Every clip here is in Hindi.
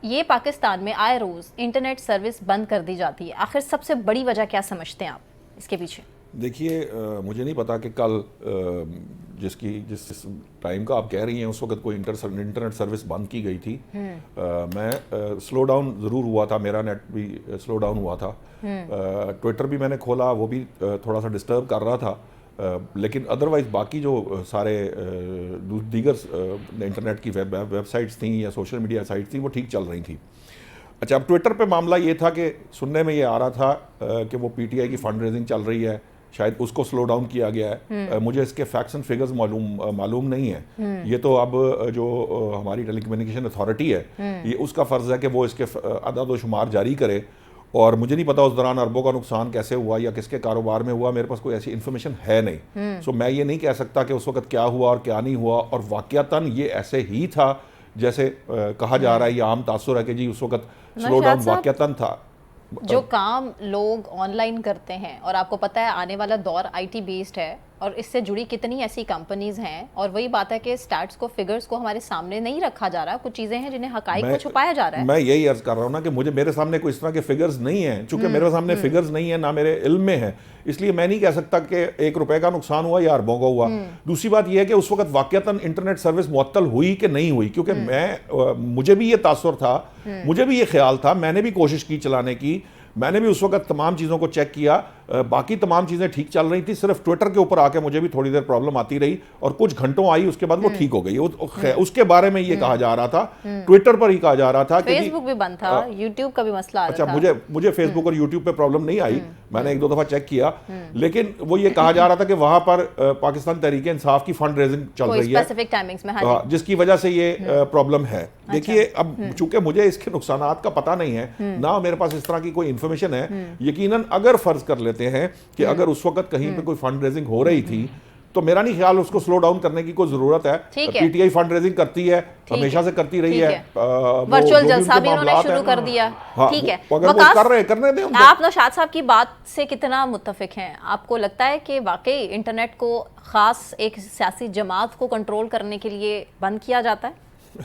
ये पाकिस्तान में आए रोज़ इंटरनेट सर्विस बंद कर दी जाती है, आखिर सबसे बड़ी वजह क्या समझते हैं आप इसके पीछे? देखिए, मुझे नहीं पता कि कल जिस टाइम का आप कह रही हैं उस वक्त कोई इंटरनेट सर्विस बंद की गई थी। मैं स्लो डाउन ज़रूर हुआ था, मेरा नेट भी स्लो डाउन हुआ था। ट्विटर भी मैंने खोला, वो भी थोड़ा सा डिस्टर्ब कर रहा था। लेकिन अदरवाइज़ बाकी जो सारे दीगर इंटरनेट की वेबसाइट्स थी या सोशल मीडिया साइट्स थी वो ठीक चल रही थी। अच्छा, अब ट्विटर पे मामला ये था कि सुनने में ये आ रहा था कि वो पीटीआई की फंड रेजिंग चल रही है, शायद उसको स्लो डाउन किया गया है। मुझे इसके फैक्ट्स एंड फिगर्स मालूम नहीं है। ये तो अब जो हमारी टेलीकम्युनिकेशन अथॉरिटी है, ये उसका फ़र्ज़ है कि वो इसके अदद व शुमार जारी करे। और मुझे नहीं पता उस दौरान अरबों का नुकसान कैसे हुआ या किसके कारोबार में हुआ, मेरे पास कोई ऐसी इन्फॉर्मेशन है नहीं। सो मैं ये नहीं कह सकता कि उस वक्त क्या हुआ और क्या नहीं हुआ। और वाक़यातन ये ऐसे ही था जैसे कहा जा रहा है, ये आम तासुर है कि जी उस वक्त स्लो डाउन वाक़यातन था। जो काम लोग ऑनलाइन करते हैं, और आपको पता है आने वाला दौर आईटी बेस्ड है और इससे जुड़ी कितनी ऐसी कंपनीज हैं, और वही बात है कि स्टैट्स को, फिगर्स को हमारे सामने नहीं रखा जा रहा। कुछ चीजें हैं जिन्हें हकाइक को छुपाया जा रहा है। मैं यही अर्ज कर रहा हूँ ना कि मेरे सामने कोई इस तरह के फिगर्स नहीं है। चूंकि मेरे सामने फिगर्स नहीं है, ना मेरे इल्म में है, इसलिए मैं नहीं कह सकता कि 1 रुपए का नुकसान हुआ या अरबों का हुआ। दूसरी बात यह है कि उस वक्त वाक़यातन इंटरनेट सर्विस मुअत्तल हुई कि नहीं हुई, क्योंकि मुझे भी ये तासुर था, मुझे भी ये ख्याल था, मैंने भी कोशिश की चलाने की, मैंने भी उस वक्त तमाम चीज़ों को चेक किया। बाकी तमाम चीज़ें ठीक चल रही थी, सिर्फ ट्विटर के ऊपर आके मुझे भी थोड़ी देर प्रॉब्लम आती रही और कुछ घंटों आई, उसके बाद वो ठीक हो गई। उसके बारे में ये कहा जा रहा था, ट्विटर पर ही कहा जा रहा था। फेसबुक भी बंद था, यूट्यूब का भी मसला आ रहा था। अच्छा, मुझे फेसबुक और यूट्यूब पे प्रॉब्लम नहीं आई, मैंने 1-2 दफ़ा चेक किया। लेकिन वो ये कहा जा रहा था कि वहाँ पर पाकिस्तान तहरीक इंसाफ की फंड रेजिंग चल रही है, जिसकी वजह से ये प्रॉब्लम है। देखिए, अब चूंकि मुझे इसके नुकसानात का पता नहीं है, ना मेरे पास इस तरह की कोई इन्फॉर्मेशन है। यकीनन अगर फर्ज कर लेते हैं कि अगर उस वक्त कहीं पे कोई फंड रेजिंग हो रही थी, तो मेरा नहीं ख्याल उसको स्लो डाउन करने की कोई जरूरत है। पीटीआई फंड रेजिंग करती है, हमेशा से करती रही है। वर्चुअल जलसा भी उन्होंने शुरू कर दिया। ठीक है, अगर वो कर रहे हैं, करने दें उनको। आप नौशाद साहब की बात से कितना मुत्तफिक हैं? आपको लगता है कि वाकई इंटरनेट को खास एक सियासी जमात को कंट्रोल करने के लिए बंद किया जाता है?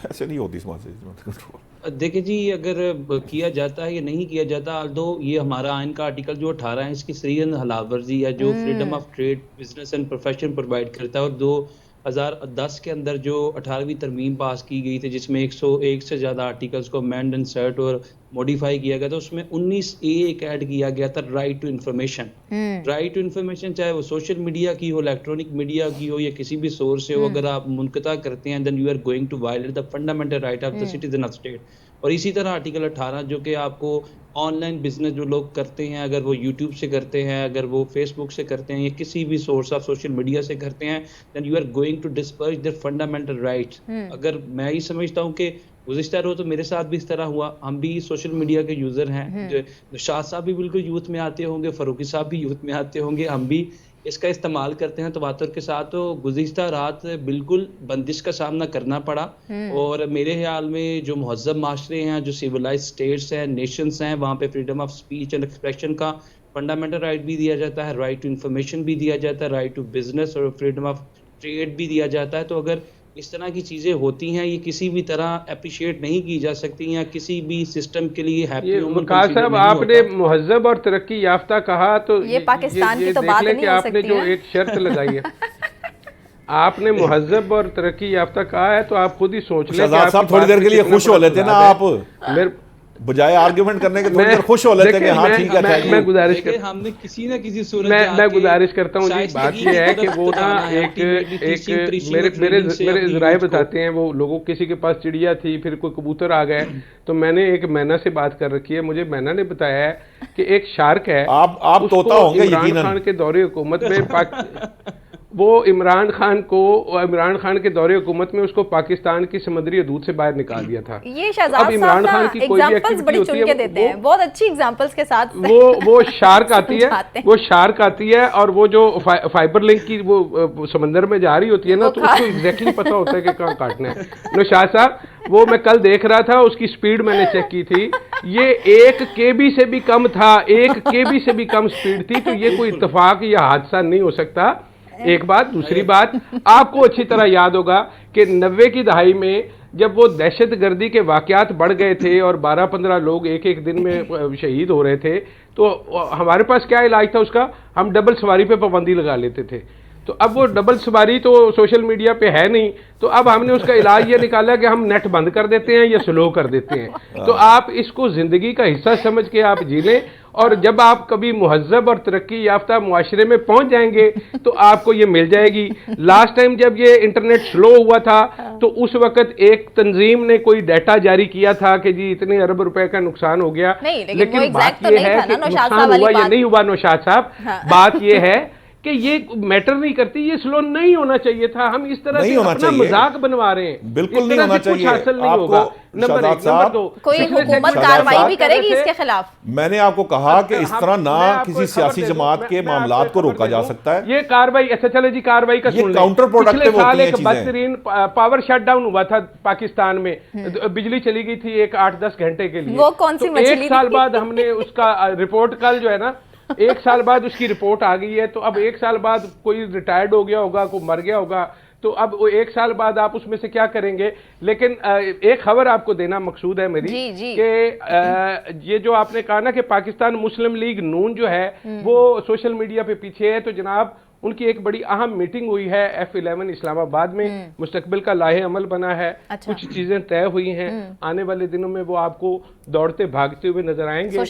ऐसे नहीं होती कंट्रोल। देखिए जी, अगर किया जाता है या नहीं किया जाता, अल्दो ये हमारा आइन का आर्टिकल जो 18 है, इसकी सरीहन हलावर्जी है जो freedom of trade, business and profession provide करता है। और 2010 के अंदर जो 18वीं तरमीम पास की गई थी, जिसमें 101 से ज़्यादा आर्टिकल्स को अमेंड, इंसर्ट और मॉडिफाई किया गया था, उसमें 19A एक ऐड किया गया था, right to information. Right to information चाहे वो सोशल मीडिया की हो, इलेक्ट्रॉनिक मीडिया की हो, या किसी भी सोर्स से हो, अगर आप मुनक़ता करते हैं, then you are going to violate the fundamental right of the citizen of state. और इसी तरह आर्टिकल 18 जो कि आपको ऑनलाइन बिजनेस जो लोग करते हैं, अगर वो यूट्यूब से करते हैं, अगर वो फेसबुक से करते हैं, या किसी भी सोर्स ऑफ सोशल मीडिया से करते हैं, then you are going to disperse their fundamental rights. अगर मैं ही समझता हूँ कि गुज़िश्ता रोज़ तो मेरे साथ भी इस तरह हुआ, हम भी सोशल मीडिया के यूज़र हैं, जो शाह साहब भी बिल्कुल यूथ में आते होंगे, फ़ारूकी साहब भी यूथ में आते होंगे, हम भी इसका इस्तेमाल करते हैं तवातुर के साथ। तो गुज़िश्ता रात बिल्कुल बंदिश का सामना करना पड़ा। और मेरे ख्याल में जो महज़्ज़ब माशरे हैं, जो सिविलाइज स्टेट्स हैं, नेशंस हैं, वहाँ पे freedom of speech and expression का फंडामेंटल राइट भी दिया जाता है, राइट टू इन्फॉर्मेशन भी दिया जाता है, राइट टू बिजनेस और फ्रीडम ऑफ ट्रेड भी दिया जाता है। तो अगर इस तरह की चीज़ें होती हैं, ये किसी भी तरह अप्रिशिएट नहीं की जा सकती, या किसी भी सिस्टम के लिए हैप्पी साहब, आपने मुहज़्ज़ब और तरक्की याफ्ता कहा, तो ये पाकिस्तान की तो बात नहीं हो सकती। आपने जो एक शर्त लगाई है आपने मुहज़्ज़ब और तरक्की याफ्ता कहा है, तो आप खुद ही सोच लें। साहब थोड़ी देर के लिए खुश हो लेते ना, आप बजाय आर्ग्यूमेंट करने के थोड़ी देर खुश हो लेते हैं कि हाँ ठीक है। मैं गुजारिश करता हमने किसी ना किसी सूरत मैं गुजारिश करता हूँ जी, बात ये है कि वो ना एक मेरे राय बताते हैं, वो लोगों किसी के पास चिड़िया थी, फिर कोई कबूतर आ गए, तो मैंने एक मैना से बात कर रखी है। मुझे मैना ने बताया है कि एक शार्क है, आप तोता होंगे इमरान खान के दौरे हुकूमत में वो इमरान खान के दौरे हुकूमत में उसको पाकिस्तान की समुद्री हदूद से बाहर निकाल दिया था। ये शहजाद इमरान खान की कोई भी एक्टिविटी होती है, देते हैं बहुत अच्छी एग्जांपल्स के साथ। वो शार्क आती है, और वो जो फाइबर लिंक की वो समंदर में जा रही होती है ना, तो उसको एग्जैक्टली पता होता है कि कहाँ काटना है। नौशाद साहब, वो मैं कल देख रहा था, उसकी स्पीड मैंने चेक की थी, ये 1 KB से भी कम था, 1 KB से भी कम स्पीड थी। तो ये कोई इत्तेफाक या हादसा नहीं हो सकता। एक बात। दूसरी बात, आपको अच्छी तरह याद होगा कि 90 की दहाई में जब वो दहशतगर्दी के वाकयात बढ़ गए थे और 12-15 लोग एक एक दिन में शहीद हो रहे थे, तो हमारे पास क्या इलाज था उसका? हम डबल सवारी पे पाबंदी लगा लेते थे। तो अब वो डबल सवारी तो सोशल मीडिया पे है नहीं, तो अब हमने उसका इलाज ये निकाला कि हम नेट बंद कर देते हैं या स्लो कर देते हैं। तो आप इसको जिंदगी का हिस्सा समझ के आप जी लें, और जब आप कभी मुहज्जब और तरक्की याफ्ता मुआशरे में पहुंच जाएंगे तो आपको ये मिल जाएगी। लास्ट टाइम जब ये इंटरनेट स्लो हुआ था तो उस वक्त एक तंजीम ने कोई डाटा जारी किया था कि जी इतने अरब रुपए का नुकसान हो गया, लेकिन बात ये है कि नुकसान हुआ या नहीं हुआ नौशाद साहब, बात ये है कि ये मैटर नहीं करती, ये स्लो नहीं होना चाहिए था। हम इस तरह से अपना मजाक बनवा रहे हैं, बिल्कुल नहीं होना चाहिए। हासिल नहीं होगा। नंबर 1, नंबर 2, कोई हुकूमत कार्रवाई भी करेगी इसके खिलाफ? मैंने आपको कहा कि इस तरह ना किसी सियासी जमात के मामलात को रोका जा सकता है। ये कार्रवाई, अच्छा चले जी, कार्रवाई का सुन लें। काउंटर प्रोडक्टिव होती है एक बदतरीन पावर शटडाउन हुआ था पाकिस्तान में, बिजली चली गई थी एक 8-10 घंटे के लिए। वो कौन सी मछली? 1 साल बाद हमने उसका रिपोर्ट, कल जो है ना 1 साल बाद उसकी रिपोर्ट आ गई है। तो अब 1 साल बाद कोई रिटायर्ड हो गया होगा, कोई मर गया होगा, तो अब वो 1 साल बाद आप उसमें से क्या करेंगे। लेकिन एक खबर आपको देना मकसूद है मेरी कि ये जो आपने कहा ना कि पाकिस्तान मुस्लिम लीग नून जो है वो सोशल मीडिया पे पीछे है, तो जनाब उनकी एक बड़ी अहम मीटिंग हुई है F11 इस्लामाबाद में, मुस्तकबिल का लाहे अमल बना है। कुछ चीजें तय हुई हैं, आने वाले दिनों में वो आपको दौड़ते भागते हुए नजर आएंगे।